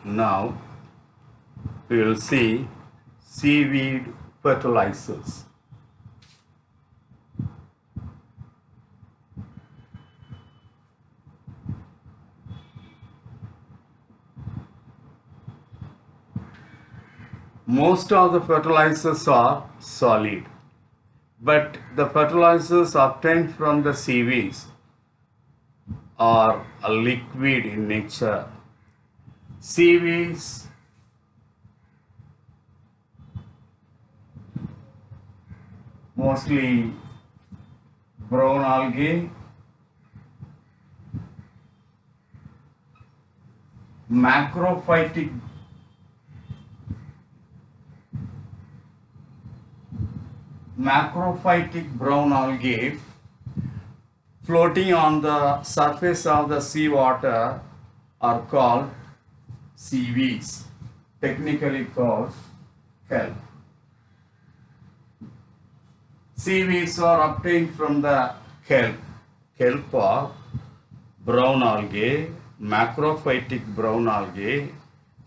Now we will see seaweed fertilizers. Most of the fertilizers are solid, but the fertilizers obtained from the seaweeds are a liquid in nature. Seaweeds mostly brown algae, macrophytic brown algae floating on the surface of the seawater are called seaweeds, technically called kelp. Seaweeds are obtained from the kelp. Kelp are brown algae, macrophytic brown algae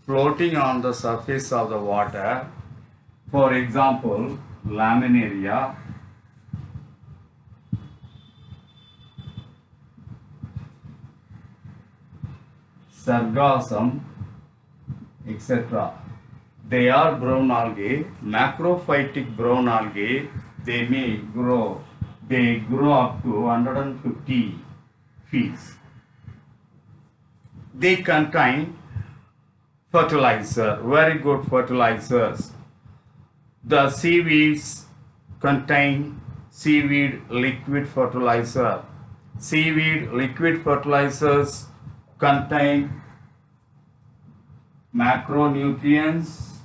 floating on the surface of the water. For example, laminaria, sargassum, etc. They are brown algae, macrophytic brown algae. They grow up to 150 feet. They contain fertilizer, very good fertilizers. The seaweeds contain seaweed liquid fertilizer. Seaweed liquid fertilizers contain macronutrients,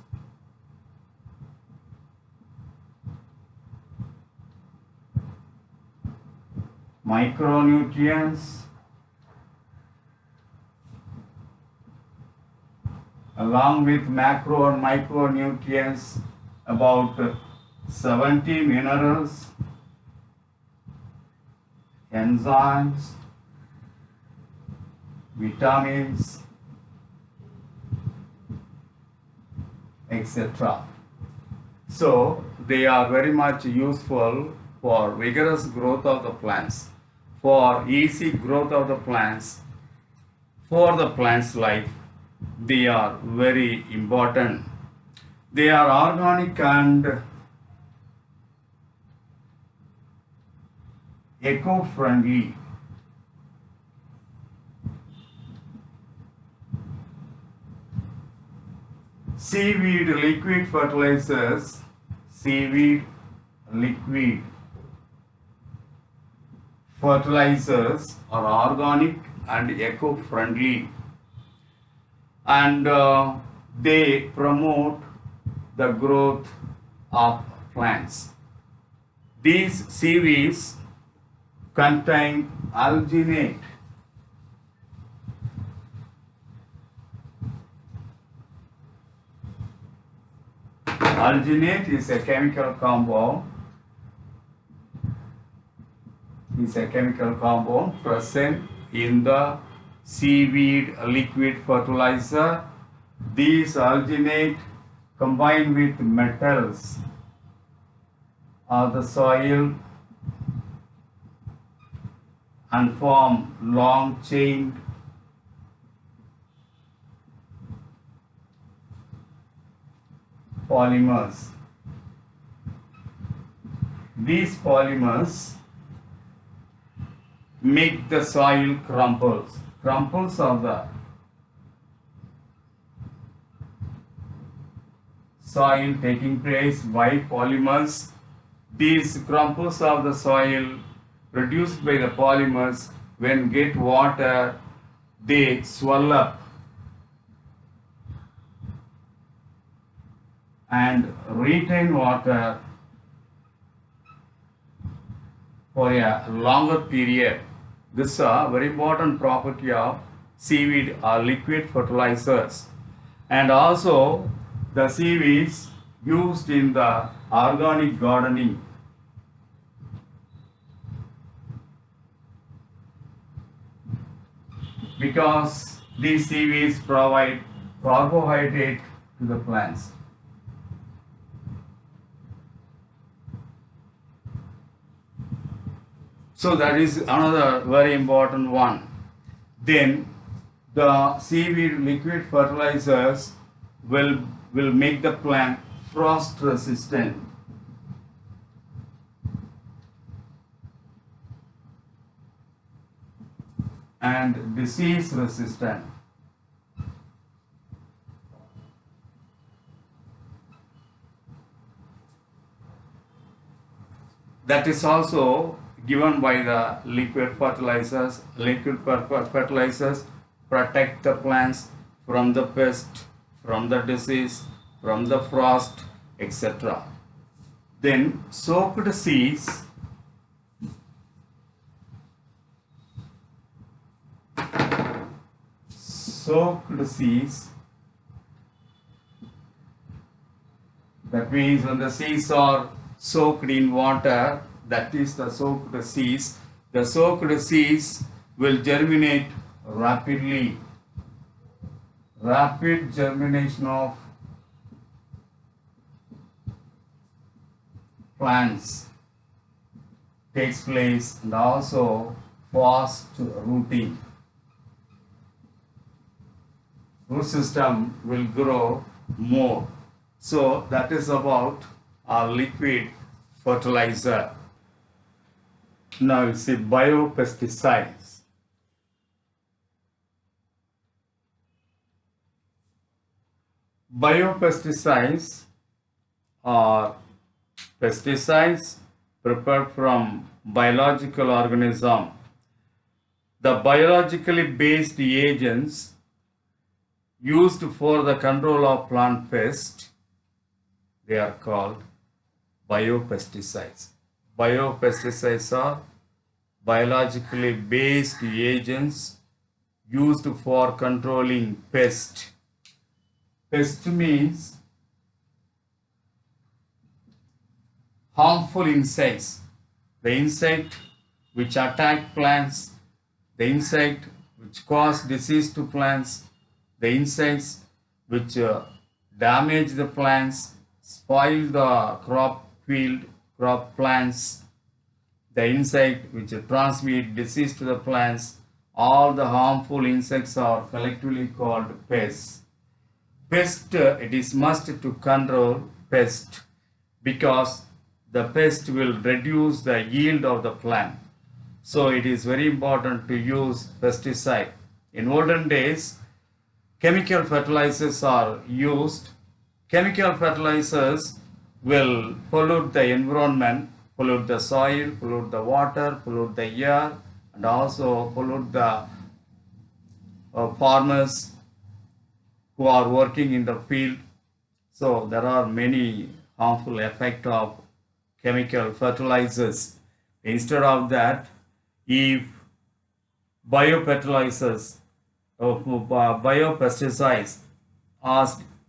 micronutrients, along with macro and micronutrients, about 70 minerals, enzymes, vitamins, etc. So they are very much useful for vigorous growth of the plants, for easy growth of the plants, for the plant's life. They are very important. They are organic and eco-friendly. Seaweed liquid fertilizers, seaweed liquid fertilizers are organic and eco-friendly, and they promote the growth of plants. These seaweeds contain alginate. Alginate is a chemical compound. Present in the seaweed liquid fertilizer. These alginate combine with metals of the soil and form long chain polymers. These polymers make the soil crumples of the soil taking place by polymers. These crumples of the soil produced by the polymers, when get water, they swell up and retain water for a longer period. This is a very important property of seaweed or liquid fertilizers. And also the seaweeds used in the organic gardening. Because these seaweeds provide carbohydrate to the plants. So that is another very important one. Then the seaweed liquid fertilizers will make the plant frost resistant. And disease resistant. That is also given by the liquid fertilizers. Liquid fertilizers protect the plants from the pest, from the disease, from the frost, etc. Then soaked seeds that means when the seeds are soaked in water, that is the soaked seeds, the soaked seeds will germinate rapidly. Rapid germination of plants takes place, and also fast rooting. Root system will grow more. So that is about our liquid fertilizer. Now you see biopesticides. Biopesticides are pesticides prepared from biological organism. The biologically based agents used for the control of plant pests, they are called biopesticides. Biopesticides are biologically based agents used for controlling pest. Pest means harmful insects, the insect which attack plants, the insect which cause disease to plants, the insects which damage the plants, spoil the crop field, crop plants, the insect which transmit disease to the plants, all the harmful insects are collectively called pests. Pest, it is must to control pest because the pest will reduce the yield of the plant. So it is very important to use pesticide. In olden days, chemical fertilizers are used. Chemical fertilizers will pollute the environment, pollute the soil, pollute the water, pollute the air, and also pollute the farmers who are working in the field. So there are many harmful effects of chemical fertilizers. Instead of that, if biopesticides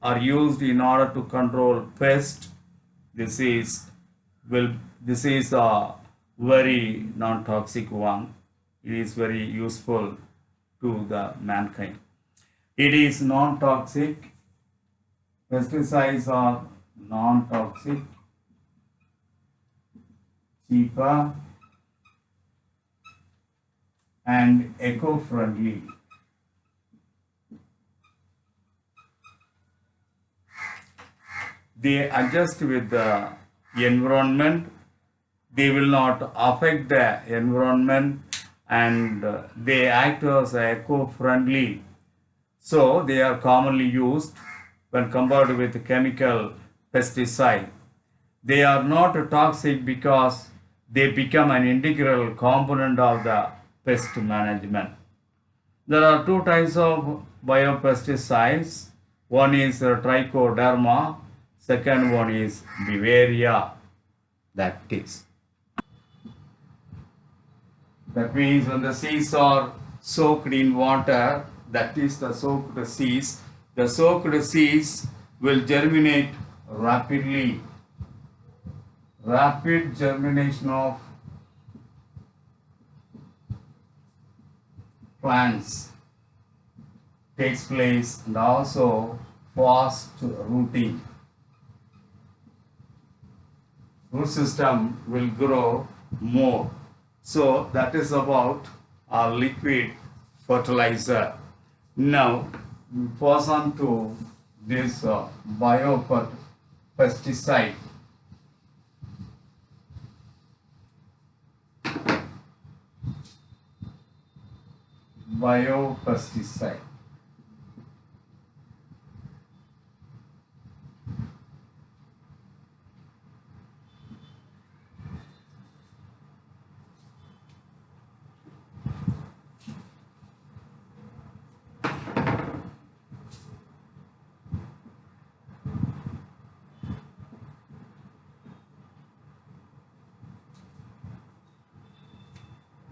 are used in order to control pest, this is a very non-toxic one. It is very useful to the mankind. It is non-toxic. Pesticides are non-toxic, cheaper, and eco-friendly. They adjust with the environment. They will not affect the environment, and they act as eco-friendly. So they are commonly used when compared with chemical pesticide. They are not toxic because they become an integral component of the pest management. There are two types of biopesticides. One is trichoderma, second one is Beauveria. That means when the seeds are soaked in water, that is the soaked seeds will germinate rapidly. Rapid germination of plants. takes place and also fast rooting. Root system will grow more. So that is about our liquid fertilizer. Now we pass on to this biopesticide. Biopesticide.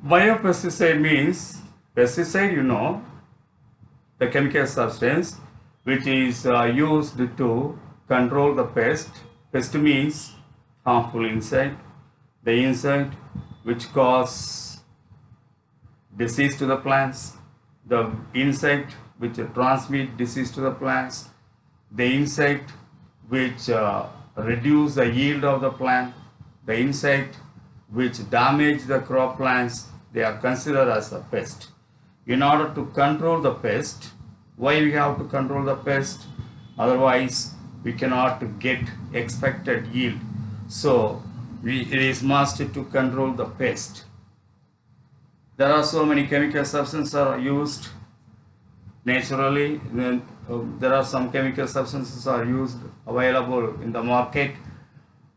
Biopesticide means pesticide, the chemical substance which is used to control the pest. Pest means harmful insect, the insect which cause disease to the plants, the insect which transmit disease to the plants, the insect which reduce the yield of the plant, the insect which damage the crop plants, they are considered as a pest. In order to control the pest, why we have to control the pest? Otherwise, we cannot get expected yield. So, it is must to control the pest. There are so many chemical substances are used naturally. Then, there are some chemical substances are used available in the market.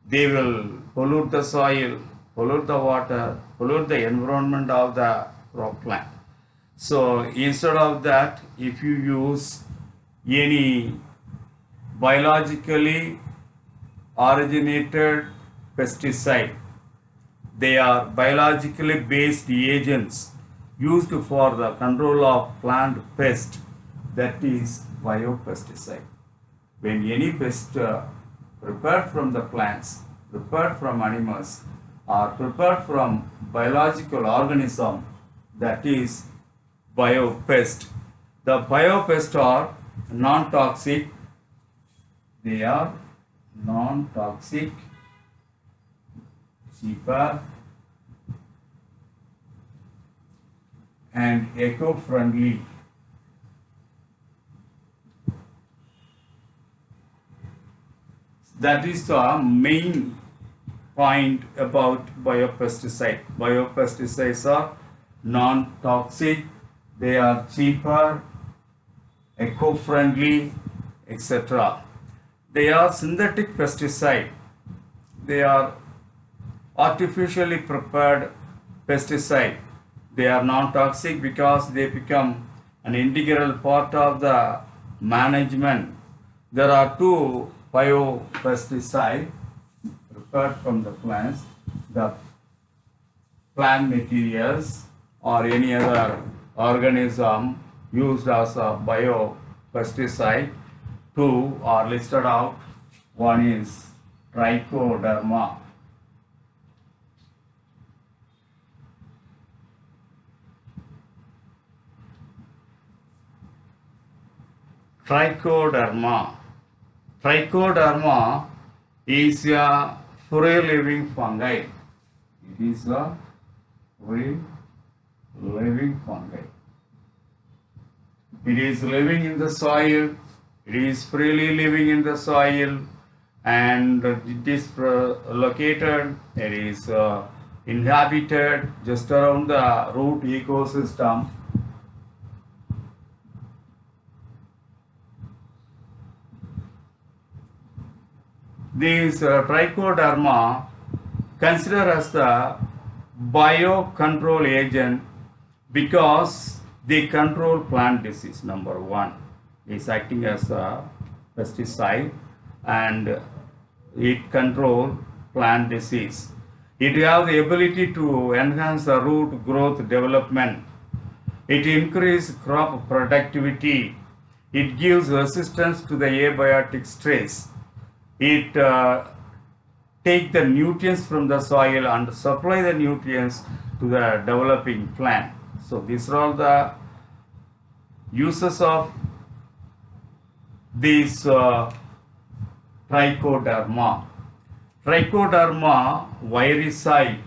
They will pollute the soil, pollute the water, pollute the environment of the crop plant. So instead of that, if you use any biologically originated pesticide, they are biologically based agents used for the control of plant pest, that is biopesticide. When any pest prepared from the plants, prepared from animals, or prepared from biological organism, that is biopest. The biopest are non-toxic. They are non-toxic, cheaper, and eco-friendly. That is the main point about biopesticide. Biopesticides are non-toxic, they are cheaper, eco-friendly, etc. They are synthetic pesticide. They are artificially prepared pesticide. They are non-toxic because they become an integral part of the management. There are two biopesticides prepared from the plants, the plant materials or any other organism used as a biopesticide. Two are listed out. One is trichoderma. Trichoderma. Trichoderma is a free-living fungi. It is a free-living fungi. It is living in the soil. It is freely living in the soil, and it is located. It is inhabited just around the root ecosystem. These trichoderma considered as the biocontrol agent because they control plant disease. Number one is acting as a pesticide and it control plant disease. It has the ability to enhance the root growth development. It increases crop productivity. It gives resistance to the abiotic stress. It take the nutrients from the soil and supply the nutrients to the developing plant. So these are all the Uses of these trichoderma. Trichoderma virusi.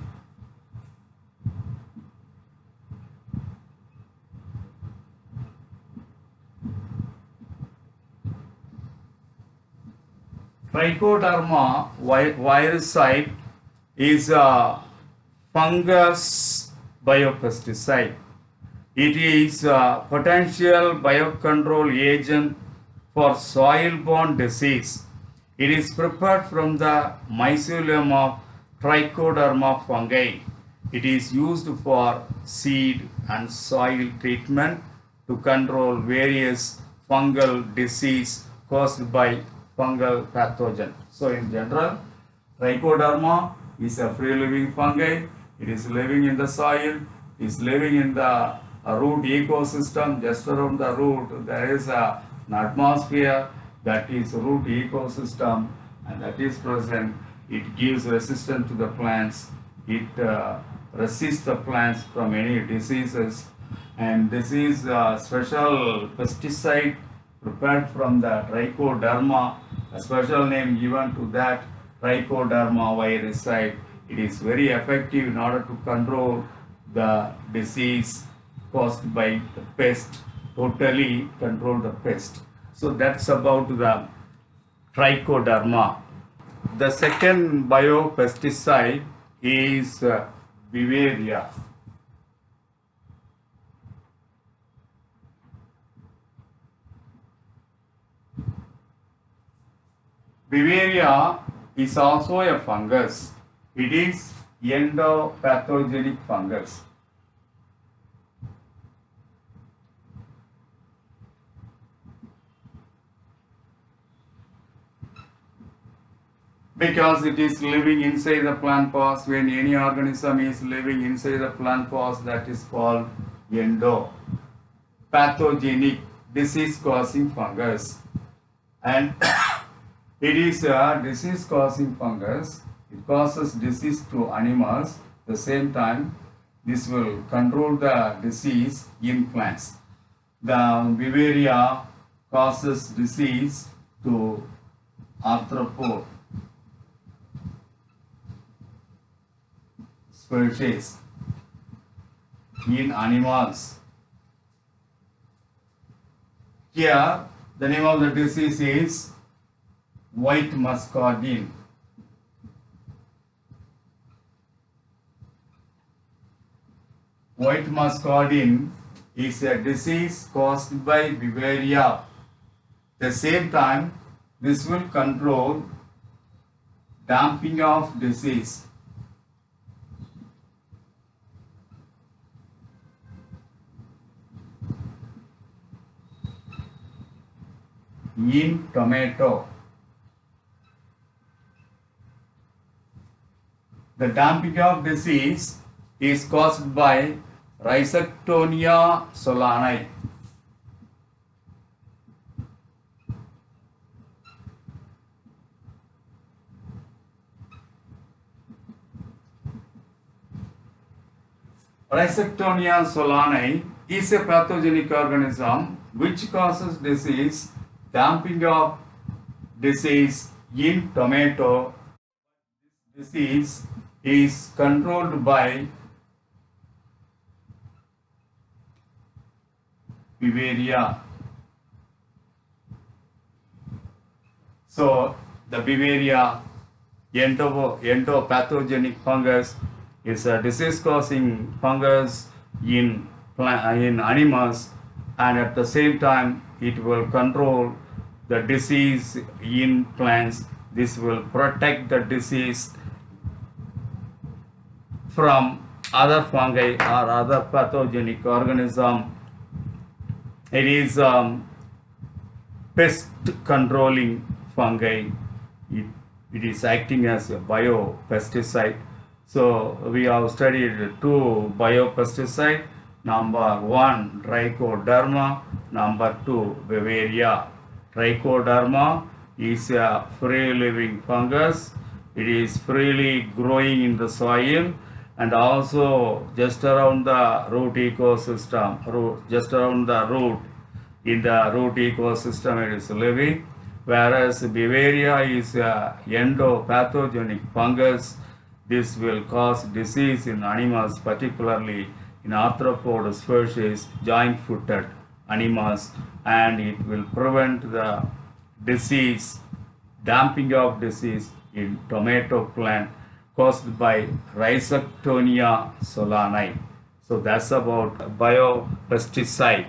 Trichoderma virusi is a fungus biopesticide. It is a potential biocontrol agent for soil-borne disease. It is prepared from the mycelium of Trichoderma fungi. It is used for seed and soil treatment to control various fungal disease caused by fungal pathogen. So in general, Trichoderma is a free-living fungi. It is living in the soil, is living in the root ecosystem. Just around the root, there is an atmosphere that is root ecosystem, and that is present. It gives resistance to the plants. It resists the plants from any diseases. And this is a special pesticide prepared from the Trichoderma, a special name given to that Trichoderma virusi. It is very effective in order to control the disease caused by the pest, totally control the pest. So that's about the Trichoderma. The second biopesticide is Beauveria. Beauveria is also a fungus. It is endopathogenic fungus. Because it is living inside the plant pores. When any organism is living inside the plant pores, that is called endopathogenic disease causing fungus. And it is a disease causing fungus. It causes disease to animals. At the same time, this will control the disease in plants. The Beauveria causes disease to arthropod species in animals. Here, the name of the disease is white muscardine. White muscardine is a disease caused by Beauveria. At the same time, this will control damping of disease. In tomato, the damping of disease is caused by Rhizoctonia solani. Rhizoctonia solani is a pathogenic organism which causes disease, damping of disease in tomato. This disease is controlled by Beauveria. So the Beauveria endopathogenic fungus is a disease-causing fungus in animals, and at the same time it will control the disease in plants. This will protect the disease from other fungi or other pathogenic organism. It is pest controlling fungi. It is acting as a biopesticide. So we have studied two biopesticides. Number one, Trichoderma. Number two, Beauveria. Trichoderma is a free-living fungus. It is freely growing in the soil and also just around the root ecosystem, just around the root. in the root ecosystem it is living, whereas Beauveria is a endopathogenic fungus. This will cause disease in animals, particularly in arthropod species, joint-footed animals, and it will prevent the disease, damping of disease in tomato plant caused by Rhizoctonia solani. So that's about biopesticide.